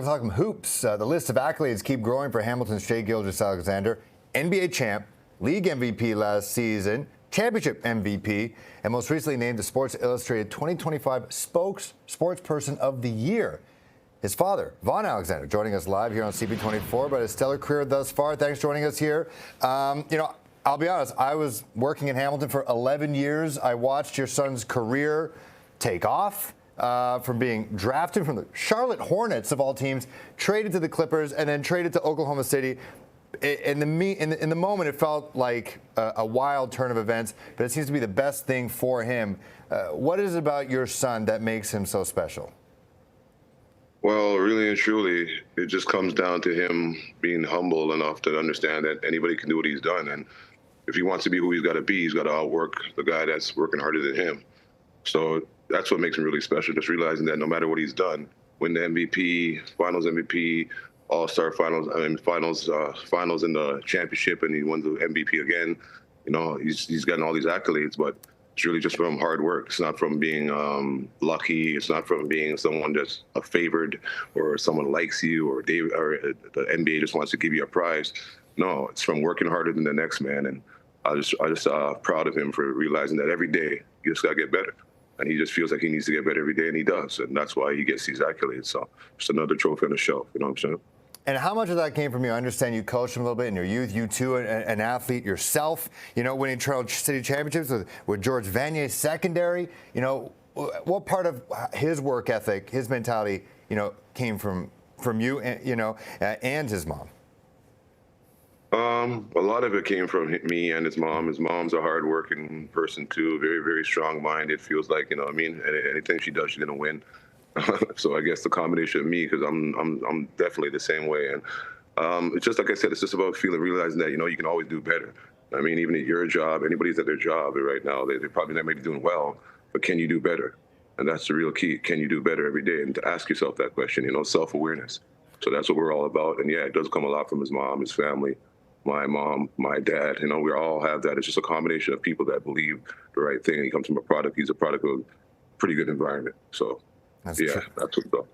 to talk some hoops. The list of accolades keep growing for Hamilton's Shai Gilgeous-Alexander. NBA champ, league MVP last season, championship MVP, and most recently named the Sports Illustrated 2025 Sportsperson of the Year. His father, Vaughan Alexander, joining us live here on CP24 about his stellar career thus far. Thanks for joining us here. I'll be honest, I was working in Hamilton for 11 years. I watched your son's career take off. From being drafted from the Charlotte Hornets of all teams, traded to the Clippers, and then traded to Oklahoma City. In the moment, it felt like a wild turn of events, but it seems to be the best thing for him. What is it about your son that makes him so special? Well, really and truly, it just comes down to him being humble enough to understand that anybody can do what he's done. And if he wants to be who he's got to be, he's got to outwork the guy that's working harder than him. So that's what makes him really special, just realizing that no matter what he's done, win the MVP, finals MVP, all-star finals, finals in the championship, and he won the MVP again. You know, he's gotten all these accolades, but it's really just from hard work. It's not from being lucky. It's not from being someone that's a favored or someone likes you or the NBA just wants to give you a prize. No, it's from working harder than the next man. And I just proud of him for realizing that every day you just got to get better. And he just feels like he needs to get better every day, and he does. And that's why he gets these accolades. So just another trophy on the shelf, you know what I'm saying? And how much of that came from you? I understand you coached him a little bit in your youth. You too, an athlete yourself, winning Trail City Championships with George Vanier's secondary. What part of his work ethic, his mentality, came from you, and his mom? A lot of it came from me and his mom. His mom's a hard-working person too, very, very strong-minded. Feels like, anything she does, she's gonna win. So I guess the combination of me, because I'm definitely the same way. And it's just like I said, it's just about realizing that you can always do better. I mean, even at your job, anybody's at their job right now, they probably not maybe doing well, but can you do better? And that's the real key. Can you do better every day? And to ask yourself that question, self-awareness. So that's what we're all about. And yeah, it does come a lot from his mom, his family. My mom, my dad, we all have that. It's just a combination of people that believe the right thing. He comes from he's a product of a pretty good environment. So, that's true. That's what's up.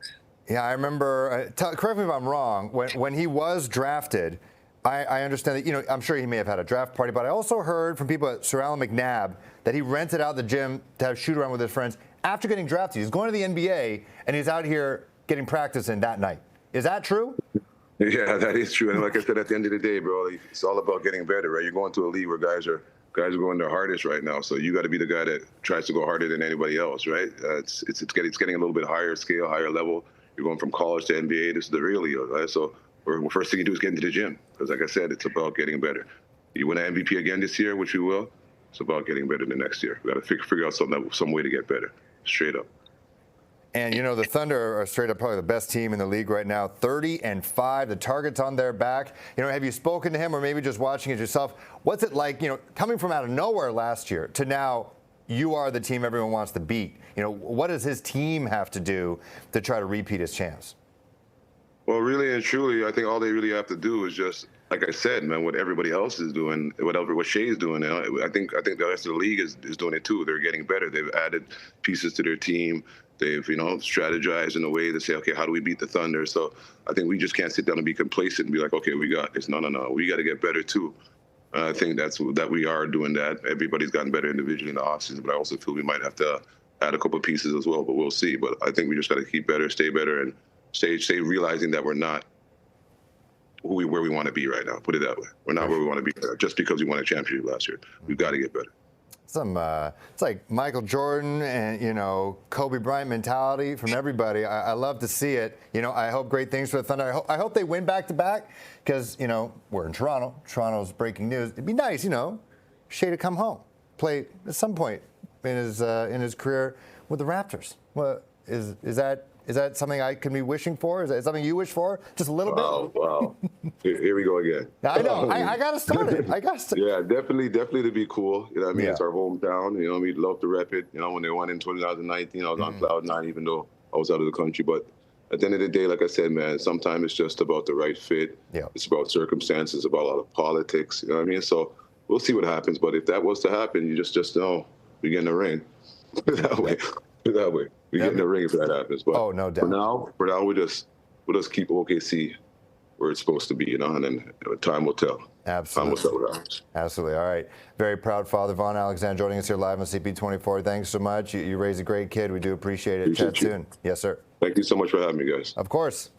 Yeah, I remember, correct me if I'm wrong, when he was drafted, I understand that, I'm sure he may have had a draft party, but I also heard from people at Sir Alan McNabb that he rented out the gym to have shoot around with his friends after getting drafted. He's going to the NBA, and he's out here getting practice in that night. Is that true? Yeah, that is true. And like I said, at the end of the day, bro, it's all about getting better, right? You're going to a league where guys are going their hardest right now. So you got to be the guy that tries to go harder than anybody else, right? It's getting a little bit higher scale, higher level. You're going from college to NBA. This is the real deal, right? So the first thing you do is get into the gym. Because like I said, it's about getting better. You win an MVP again this year, which we will. It's about getting better the next year. We got to figure out some way to get better, straight up. And, the Thunder are straight up probably the best team in the league right now, 30-5. The target's on their back. Have you spoken to him or maybe just watching it yourself? What's it like, coming from out of nowhere last year to now you are the team everyone wants to beat? What does his team have to do to try to repeat as champs? Well, really and truly, I think all they really have to do is just, like I said, man, what everybody else is doing, what Shai's doing. I think the rest of the league is doing it too. They're getting better. They've added pieces to their team. They've, strategized in a way to say, okay, how do we beat the Thunder? So I think we just can't sit down and be complacent and be like, okay, we got this. No. We got to get better too. I think that we are doing that. Everybody's gotten better individually in the offseason, but I also feel we might have to add a couple of pieces as well, but we'll see. But I think we just got to keep better, stay better, and stay realizing that we're not where we want to be right now. Put it that way. We're not where we want to be just because we won a championship last year. We've got to get better. It's like Michael Jordan and, Kobe Bryant mentality from everybody. I love to see it. I hope great things for the Thunder. I hope they win back-to-back because, we're in Toronto. Toronto's breaking news. It'd be nice, Shai to come home, play at some point in his career with the Raptors. What is that something I can be wishing for? Is that something you wish for? Just a little bit? Wow. Here we go again. I know. I got to start it. Yeah, definitely to be cool. You know what I mean? Yeah. It's our hometown. We'd love to rep it. When they won in 2019, I was on cloud nine, even though I was out of the country. But at the end of the day, like I said, man, sometimes it's just about the right fit. Yeah. It's about circumstances, it's about a lot of politics. You know what I mean? So we'll see what happens. But if that was to happen, you just know we get in the ring. That way. We get in the ring if that happens. But no doubt. For now, we just we'll just keep OKC where it's supposed to be, you know, and then time will tell. Absolutely. Time will tell what happens. Absolutely. All right. Very proud father, Vaughan Alexander, joining us here live on CP24. Thanks so much. You raised a great kid. We do appreciate it. Chat soon. Yes, sir. Thank you so much for having me, guys. Of course.